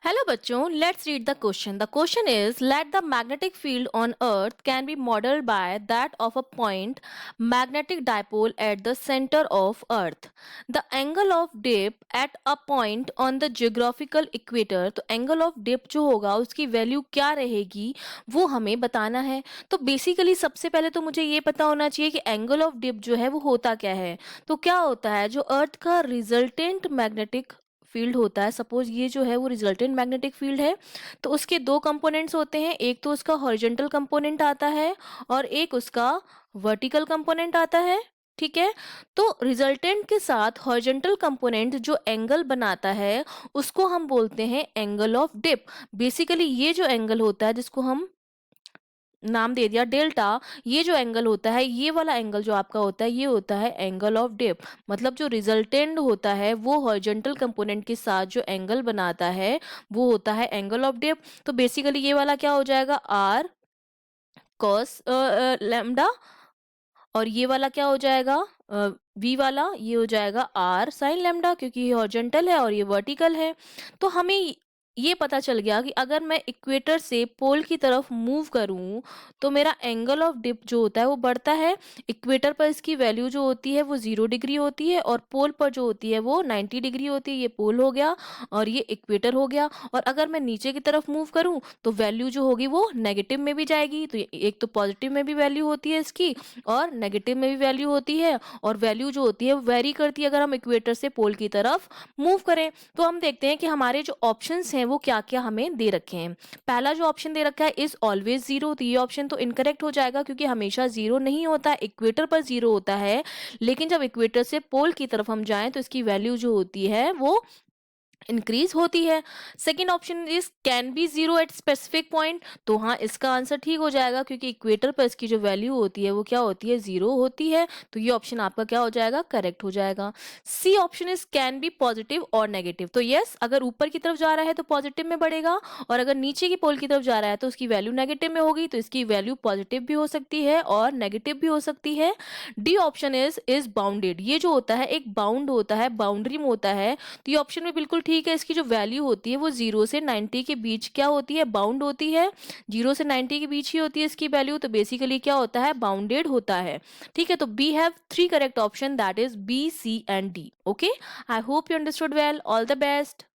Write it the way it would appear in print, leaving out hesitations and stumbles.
Hello बच्चों, let's read the question. The question is, let the magnetic field on earth can be modeled by that of a point magnetic dipole at the center of earth. The angle of dip at a point on the geographical equator, तो angle of dip जो होगा उसकी value क्या रहेगी वो हमें बताना है. तो बेसिकली सबसे पहले तो मुझे ये पता होना चाहिए कि एंगल ऑफ डिप जो है वो होता क्या है. तो क्या होता है, जो अर्थ का रिजल्टेंट मैग्नेटिक फील्ड होता है, सपोज ये जो है वो रिजल्टेंट मैग्नेटिक फील्ड है, तो उसके दो कंपोनेंट्स होते हैं. एक तो उसका हॉरिजॉन्टल कंपोनेंट आता है और एक उसका वर्टिकल कंपोनेंट आता है. ठीक है. तो रिजल्टेंट के साथ हॉरिजॉन्टल कंपोनेंट जो एंगल बनाता है उसको हम बोलते हैं एंगल ऑफ डिप. बेसिकली ये जो एंगल होता है जिसको हम नाम दे दिया डेल्टा, ये जो एंगल होता है, ये वाला एंगल जो आपका होता है, ये होता है एंगल ऑफ डिप. मतलब जो रिजल्टेंट होता है वो हॉरिजॉन्टल कंपोनेंट के साथ जो एंगल बनाता है वो होता है एंगल ऑफ डिप. तो बेसिकली ये वाला क्या हो जाएगा, आर कॉस लैम्डा, और ये वाला क्या हो जाएगा, वी वाला ये हो जाएगा आर साइन लैम्डा, क्योंकि ये हॉरिजॉन्टल है और ये वर्टिकल है. तो हमें ये पता चल गया कि अगर मैं इक्वेटर से पोल की तरफ मूव करूं तो मेरा एंगल ऑफ डिप जो होता है वो बढ़ता है. इक्वेटर पर इसकी वैल्यू जो होती है वो 0 डिग्री होती है और पोल पर जो होती है वो 90 डिग्री होती है. ये पोल हो गया और ये इक्वेटर हो गया. और अगर मैं नीचे की तरफ मूव करूं तो वैल्यू जो होगी वो नेगेटिव में भी जाएगी. तो एक तो पॉजिटिव में भी वैल्यू होती है इसकी और नेगेटिव में भी वैल्यू होती है. और वैल्यू जो होती है वो वेरी करती है अगर हम इक्वेटर से पोल की तरफ मूव करें. तो हम देखते हैं कि हमारे जो ऑप्शंस हैं वो क्या क्या हमें दे रखे हैं. पहला जो ऑप्शन दे रखा है इज ऑलवेज जीरो, तो ये ऑप्शन तो इनकरेक्ट हो जाएगा क्योंकि हमेशा जीरो नहीं होता. इक्वेटर पर जीरो होता है, लेकिन जब इक्वेटर से पोल की तरफ हम जाएं तो इसकी वैल्यू जो होती है वो इंक्रीज होती है. Second option is can B zero at specific point, तो हाँ इसका आंसर ठीक हो जाएगा क्योंकि इक्वेटर पर इसकी जो वैल्यू होती है वो क्या होती है, जीरो होती है. तो ये ऑप्शन आपका क्या हो जाएगा, करेक्ट हो जाएगा. C option is can be positive और नेगेटिव, तो यस अगर ऊपर की तरफ जा रहा है तो पॉजिटिव में बढ़ेगा और अगर नीचे की पोल की तरफ जा रहा है तो उसकी वैल्यू नेगेटिव में होगी. तो इसकी वैल्यू पॉजिटिव भी हो सकती है और नेगेटिव भी हो सकती है. डी ऑप्शन इज बाउंडेड, ये जो होता है एक बाउंड होता है, बाउंड्री में होता है. तो ये ऑप्शन में बिल्कुल ठीक है. इसकी जो वैल्यू होती है वो 0 से 90 के बीच क्या होती है, बाउंड होती है. 0 से 90 के बीच ही होती है इसकी वैल्यू. तो बेसिकली क्या होता है, बाउंडेड होता है. ठीक है. तो we have three correct option, that is B, C and D. Okay, I hope you understood well. All the best.